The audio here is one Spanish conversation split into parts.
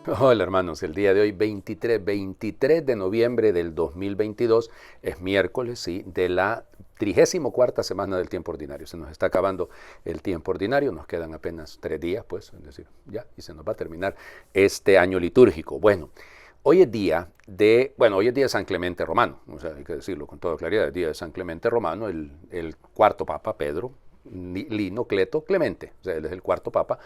Hola hermanos, el día de hoy 23 de noviembre del 2022 es miércoles, sí, de la 34ª semana del tiempo ordinario. Se nos está acabando el tiempo ordinario, nos quedan apenas 3 días, pues, es decir, ya, y se nos va a terminar este año litúrgico. Bueno, hoy es día de San Clemente Romano, o sea, hay que decirlo con toda claridad, el día de San Clemente Romano, el cuarto papa, Pedro, Lino Cleto Clemente, o sea, él es el cuarto papa,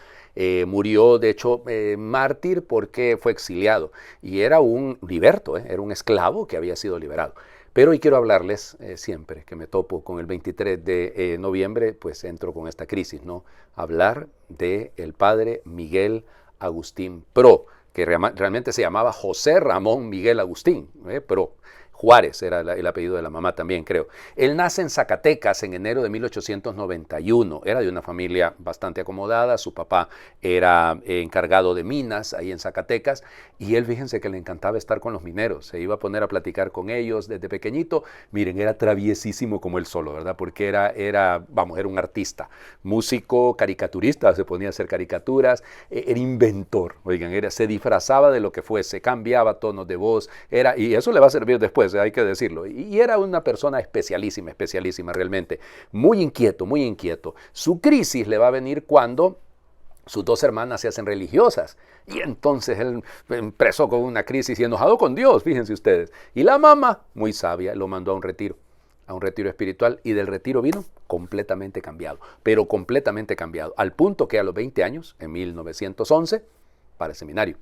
murió de hecho mártir porque fue exiliado y era un liberto, era un esclavo que había sido liberado. Pero hoy quiero hablarles, siempre que me topo con el 23 de noviembre, pues entro con esta crisis, ¿no? Hablar de el padre Miguel Agustín Pro, que realmente se llamaba José Ramón Miguel Agustín, Pro. Juárez era el apellido de la mamá también, creo. Él nace en Zacatecas en enero de 1891. Era de una familia bastante acomodada. Su papá era encargado de minas ahí en Zacatecas. Y él, fíjense que le encantaba estar con los mineros. Se iba a poner a platicar con ellos desde pequeñito. Miren, era traviesísimo como él solo, ¿verdad? Porque era un artista. Músico, caricaturista, se ponía a hacer caricaturas. Era inventor, oigan, se disfrazaba de lo que fuese, cambiaba tonos de voz. Y eso le va a servir después, hay que decirlo. Y era una persona especialísima realmente. Muy inquieto, muy inquieto. Su crisis le va a venir cuando sus dos hermanas se hacen religiosas. Y entonces él empezó con una crisis y enojado con Dios, fíjense ustedes. Y la mamá, muy sabia, lo mandó a un retiro espiritual, y del retiro vino completamente cambiado, pero completamente cambiado, al punto que a los 20 años, en 1911, para el seminario,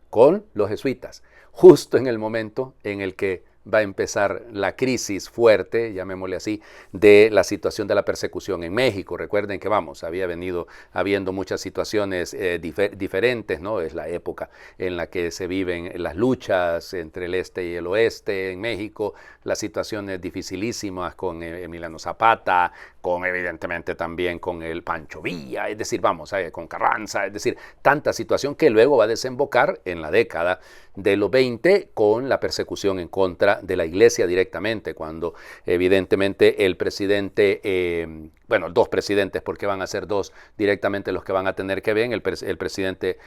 con los jesuitas, justo en el momento en el que va a empezar la crisis fuerte, llamémosle así, de la situación de la persecución en México. Recuerden que había venido habiendo muchas situaciones diferentes, ¿no? Es la época en la que se viven las luchas entre el este y el oeste en México, las situaciones dificilísimas con Emiliano Zapata, con evidentemente también con el Pancho Villa, es decir, con Carranza, es decir, tanta situación que luego va a desembocar en la década de los 20 con la persecución en contra de la iglesia directamente, cuando evidentemente el presidente, dos presidentes, porque van a ser dos directamente los que van a tener que ver, el presidente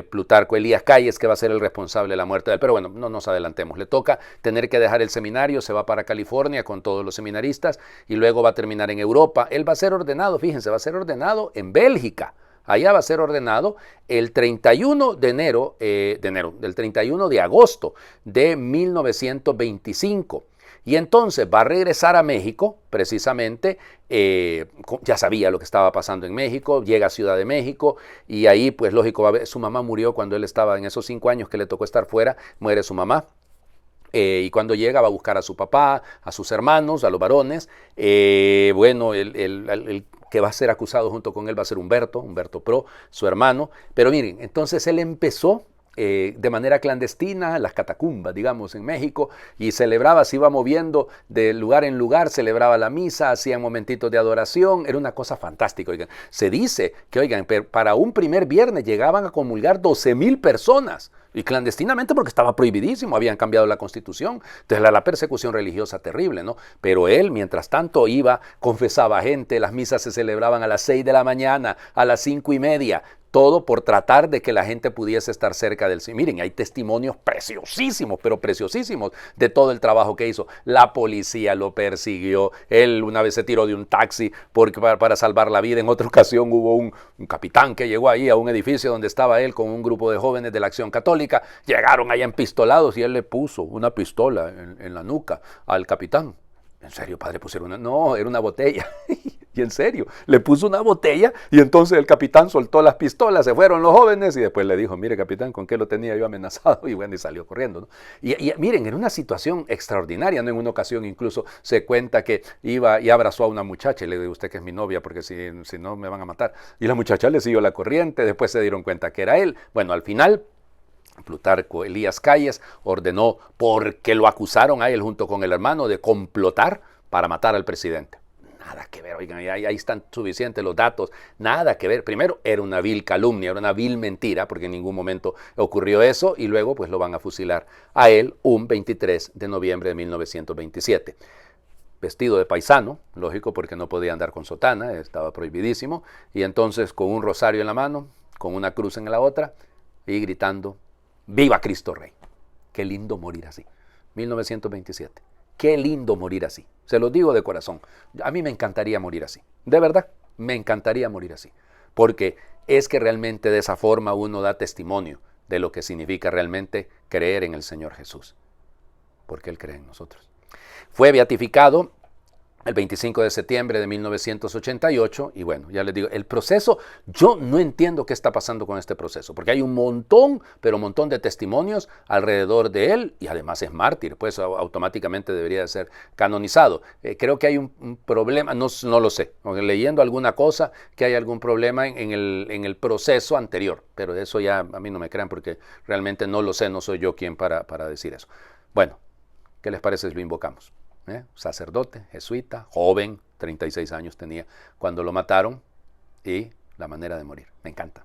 Plutarco Elías Calles, que va a ser el responsable de la muerte de él. Pero bueno, no nos adelantemos, le toca tener que dejar el seminario, se va para California con todos los seminaristas y luego va a terminar en Europa. Él va a ser ordenado, fíjense, va a ser ordenado en Bélgica. Allá va a ser ordenado el 31 del 31 de agosto de 1925. Y entonces va a regresar a México, precisamente, ya sabía lo que estaba pasando en México, llega a Ciudad de México y ahí, pues lógico, su mamá murió cuando él estaba en esos 5 años que le tocó estar fuera, muere su mamá. Y cuando llega va a buscar a su papá, a sus hermanos, a los varones. El que va a ser acusado junto con él va a ser Humberto Pro, su hermano. Pero miren, entonces él empezó de manera clandestina, las catacumbas, digamos, en México, y celebraba, se iba moviendo de lugar en lugar, celebraba la misa, hacía momentitos de adoración, era una cosa fantástica, oigan. Se dice que, oigan, para un primer viernes llegaban a comulgar 12,000 personas, y clandestinamente porque estaba prohibidísimo, habían cambiado la constitución, entonces la persecución religiosa terrible, ¿no? Pero él, mientras tanto, iba, confesaba gente, las misas se celebraban a las 6 de la mañana, a las 5:30, todo por tratar de que la gente pudiese estar cerca del Señor. Miren, hay testimonios preciosísimos, pero preciosísimos, de todo el trabajo que hizo. La policía lo persiguió, él una vez se tiró de un taxi para salvar la vida. En otra ocasión hubo un capitán que llegó ahí a un edificio donde estaba él con un grupo de jóvenes de la Acción Católica, llegaron allá empistolados y él le puso una pistola en la nuca al capitán. ¿En serio, padre, pusieron una? No, era una botella. Y en serio, le puso una botella y entonces el capitán soltó las pistolas, se fueron los jóvenes y después le dijo, mire capitán, ¿con qué lo tenía yo amenazado? Y bueno, y salió corriendo, ¿no? Y miren, era una situación extraordinaria, ¿no? En una ocasión incluso se cuenta que iba y abrazó a una muchacha y le dijo, usted que es mi novia porque si no me van a matar. Y la muchacha le siguió la corriente, después se dieron cuenta que era él. Bueno, al final Plutarco Elías Calles ordenó, porque lo acusaron a él junto con el hermano de complotar para matar al presidente. Nada que ver, oigan, ahí están suficientes los datos, nada que ver. Primero, era una vil calumnia, era una vil mentira, porque en ningún momento ocurrió eso, y luego pues lo van a fusilar a él un 23 de noviembre de 1927. Vestido de paisano, lógico, porque no podía andar con sotana, estaba prohibidísimo, y entonces con un rosario en la mano, con una cruz en la otra, y gritando, Viva Cristo Rey. Qué lindo morir así. 1927. Qué lindo morir así. Se lo digo de corazón. A mí me encantaría morir así. De verdad, me encantaría morir así. Porque es que realmente de esa forma uno da testimonio de lo que significa realmente creer en el Señor Jesús. Porque Él cree en nosotros. Fue beatificado el 25 de septiembre de 1988, y bueno, ya les digo, el proceso, yo no entiendo qué está pasando con este proceso, porque hay un montón, pero un montón de testimonios alrededor de él, y además es mártir, pues automáticamente debería de ser canonizado. Creo que hay un problema, no lo sé, leyendo alguna cosa, que hay algún problema en el proceso anterior, pero eso ya a mí no me crean, porque realmente no lo sé, no soy yo quien para decir eso. Bueno, ¿qué les parece si lo invocamos? Sacerdote, jesuita, joven, 36 años tenía cuando lo mataron, y la manera de morir. Me encanta,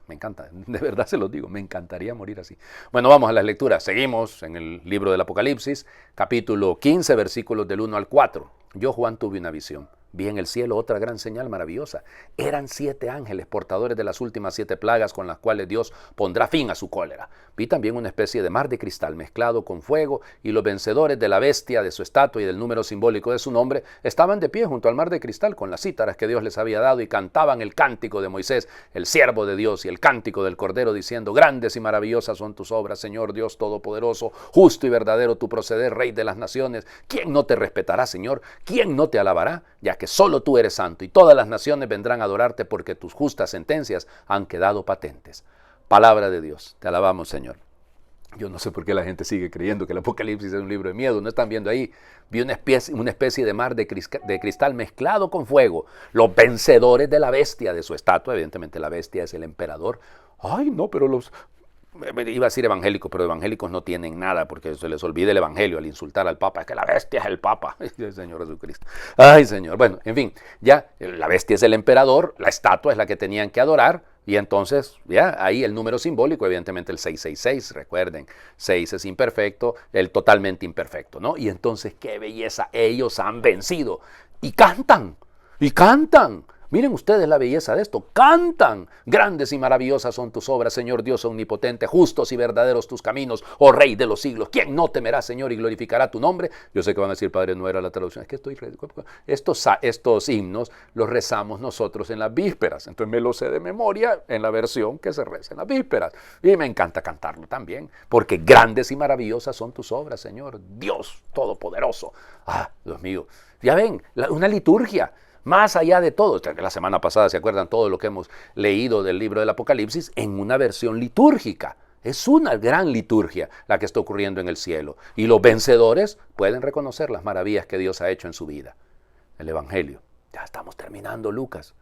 de verdad se los digo, me encantaría morir así. Bueno, vamos a las lecturas. Seguimos en el libro del Apocalipsis, capítulo 15, versículos del 1 al 4. Yo, Juan, tuve una visión. Vi en el cielo otra gran señal maravillosa. Eran 7 ángeles portadores de las últimas 7 plagas con las cuales Dios pondrá fin a su cólera. Vi también una especie de mar de cristal mezclado con fuego, y los vencedores de la bestia, de su estatua y del número simbólico de su nombre estaban de pie junto al mar de cristal con las cítaras que Dios les había dado, y cantaban el cántico de Moisés, el siervo de Dios, y el cántico del Cordero, diciendo: grandes y maravillosas son tus obras, Señor Dios Todopoderoso, justo y verdadero tu proceder, Rey de las naciones. ¿Quién no te respetará, Señor? ¿Quién no te alabará? Ya que solo tú eres santo, y todas las naciones vendrán a adorarte, porque tus justas sentencias han quedado patentes. Palabra de Dios. Te alabamos, Señor. Yo no sé por qué la gente sigue creyendo que el Apocalipsis es un libro de miedo. No están viendo ahí. Vi una especie de mar de cristal mezclado con fuego. Los vencedores de la bestia, de su estatua. Evidentemente la bestia es el emperador. Ay, no, pero iba a decir evangélicos, pero evangélicos no tienen nada, porque se les olvida el evangelio al insultar al Papa. Es que la bestia es el Papa. El Señor Jesucristo. Ay, Señor. Bueno, en fin, ya la bestia es el emperador, la estatua es la que tenían que adorar, y entonces, ya, ahí el número simbólico, evidentemente el 666, recuerden, 6 es imperfecto, el totalmente imperfecto, ¿no? Y entonces, qué belleza, ellos han vencido, y cantan. Miren ustedes la belleza de esto. Cantan. Grandes y maravillosas son tus obras, Señor Dios omnipotente. Justos y verdaderos tus caminos, oh Rey de los siglos. ¿Quién no temerá, Señor, y glorificará tu nombre? Yo sé que van a decir, Padre, no era la traducción. Es que estos himnos los rezamos nosotros en las vísperas. Entonces me los sé de memoria en la versión que se reza en las vísperas. Y me encanta cantarlo también. Porque grandes y maravillosas son tus obras, Señor Dios Todopoderoso. Ah, Dios mío. Ya ven, una liturgia. Más allá de todo, la semana pasada, ¿se acuerdan todo lo que hemos leído del libro del Apocalipsis? En una versión litúrgica. Es una gran liturgia la que está ocurriendo en el cielo. Y los vencedores pueden reconocer las maravillas que Dios ha hecho en su vida. El Evangelio. Ya estamos terminando Lucas.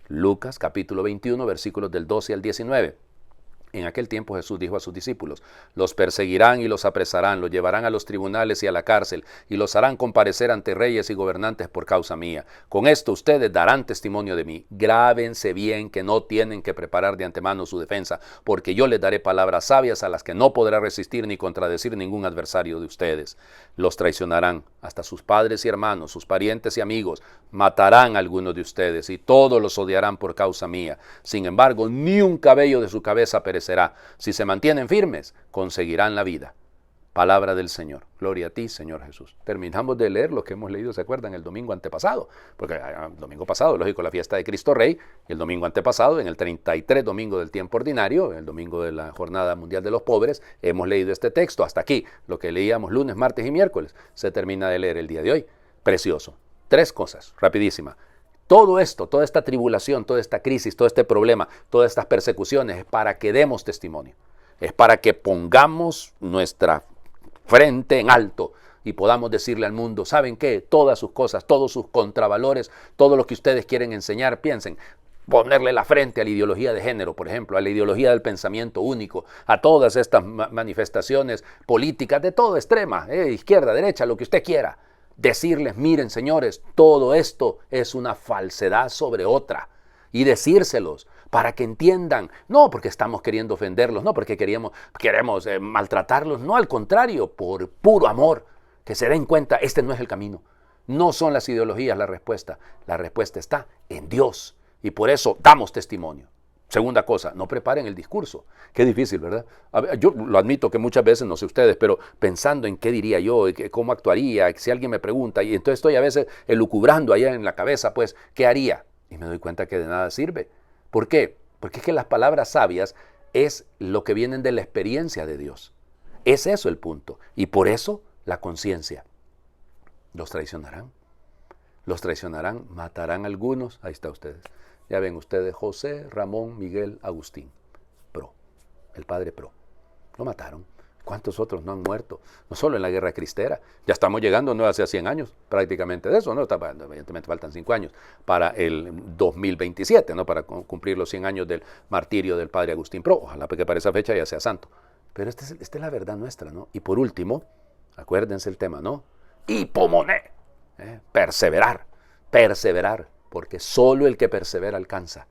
Lucas capítulo 21, versículos del 12 al 19. En aquel tiempo Jesús dijo a sus discípulos: los perseguirán y los apresarán, los llevarán a los tribunales y a la cárcel, y los harán comparecer ante reyes y gobernantes por causa mía. Con esto ustedes darán testimonio de mí. Grábense bien que no tienen que preparar de antemano su defensa, porque yo les daré palabras sabias a las que no podrá resistir ni contradecir ningún adversario de ustedes. Los traicionarán, hasta sus padres y hermanos, sus parientes y amigos, matarán a algunos de ustedes, y todos los odiarán por causa mía. Sin embargo, ni un cabello de su cabeza perecerá. Si se mantienen firmes, conseguirán la vida. Palabra del Señor. Gloria a ti, Señor Jesús. Terminamos de leer lo que hemos leído, ¿se acuerdan? El domingo antepasado. Porque el domingo pasado, lógico, la fiesta de Cristo Rey. Y el domingo antepasado, en el 33 domingo del tiempo ordinario, el domingo de la Jornada Mundial de los Pobres, hemos leído este texto. Hasta aquí, lo que leíamos lunes, martes y miércoles, se termina de leer el día de hoy. Precioso. 3 cosas, rapidísima. Todo esto, toda esta tribulación, toda esta crisis, todo este problema, todas estas persecuciones es para que demos testimonio. Es para que pongamos nuestra frente en alto y podamos decirle al mundo: ¿saben qué? Todas sus cosas, todos sus contravalores, todo lo que ustedes quieren enseñar, piensen. Ponerle la frente a la ideología de género, por ejemplo, a la ideología del pensamiento único, a todas estas manifestaciones políticas de todo extrema, izquierda, derecha, lo que usted quiera. Decirles: miren, señores, todo esto es una falsedad sobre otra. Y decírselos para que entiendan, no porque estamos queriendo ofenderlos, no porque queremos maltratarlos, no, al contrario, por puro amor, que se den cuenta, este no es el camino. No son las ideologías la respuesta está en Dios. Y por eso damos testimonio. Segunda cosa, no preparen el discurso. Qué difícil, ¿verdad? A ver, yo lo admito que muchas veces, no sé ustedes, pero pensando en qué diría yo, cómo actuaría, si alguien me pregunta, y entonces estoy a veces elucubrando allá en la cabeza, pues, ¿qué haría? Y me doy cuenta que de nada sirve. ¿Por qué? Porque es que las palabras sabias es lo que vienen de la experiencia de Dios. Es eso el punto. Y por eso la conciencia. Los traicionarán. Los traicionarán, matarán a algunos. Ahí está ustedes. Ya ven ustedes, José, Ramón, Miguel, Agustín. Pro. El padre Pro. Lo mataron. ¿Cuántos otros no han muerto? No solo en la guerra cristera. Ya estamos llegando, no hace 100 años prácticamente de eso, ¿no? Evidentemente faltan 5 años para el 2027, ¿no? Para cumplir los 100 años del martirio del padre Agustín Pro. Ojalá que para esa fecha ya sea santo. Pero esta es la verdad nuestra, ¿no? Y por último, acuérdense el tema, ¿no? Hipomoné. Perseverar. Perseverar. Porque solo el que persevera alcanza.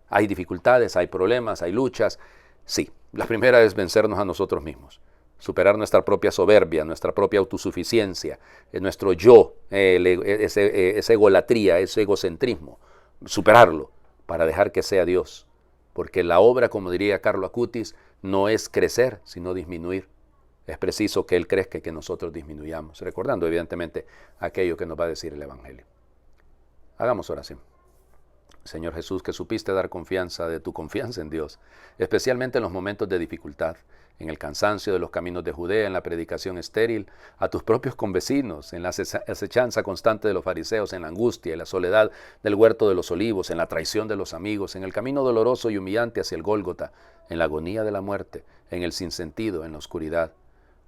Hay dificultades, hay problemas, hay luchas. Sí, la primera es vencernos a nosotros mismos. Superar nuestra propia soberbia, nuestra propia autosuficiencia, nuestro yo, esa egolatría, ese egocentrismo. Superarlo para dejar que sea Dios. Porque la obra, como diría Carlo Acutis, no es crecer, sino disminuir. Es preciso que Él crezca y que nosotros disminuyamos, recordando evidentemente aquello que nos va a decir el Evangelio. Hagamos oración. Señor Jesús, que supiste dar confianza de tu confianza en Dios, especialmente en los momentos de dificultad, en el cansancio de los caminos de Judea, en la predicación estéril, a tus propios convecinos, en la acechanza constante de los fariseos, en la angustia y la soledad del huerto de los olivos, en la traición de los amigos, en el camino doloroso y humillante hacia el Gólgota, en la agonía de la muerte, en el sinsentido, en la oscuridad.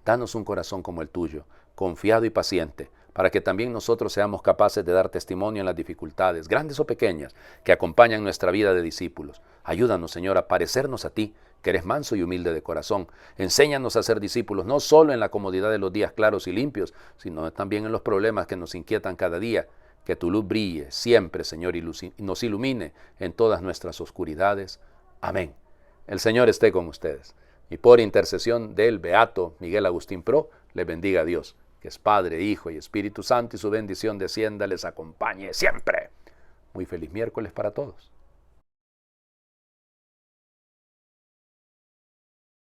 Danos un corazón como el tuyo, confiado y paciente, para que también nosotros seamos capaces de dar testimonio en las dificultades, grandes o pequeñas, que acompañan nuestra vida de discípulos. Ayúdanos, Señor, a parecernos a ti, que eres manso y humilde de corazón. Enséñanos a ser discípulos, no solo en la comodidad de los días claros y limpios, sino también en los problemas que nos inquietan cada día. Que tu luz brille siempre, Señor, y nos ilumine en todas nuestras oscuridades. Amén. El Señor esté con ustedes. Y por intercesión del beato Miguel Agustín Pro, les bendiga a Dios, que es Padre, Hijo y Espíritu Santo, y su bendición descienda, les acompañe siempre. Muy feliz miércoles para todos.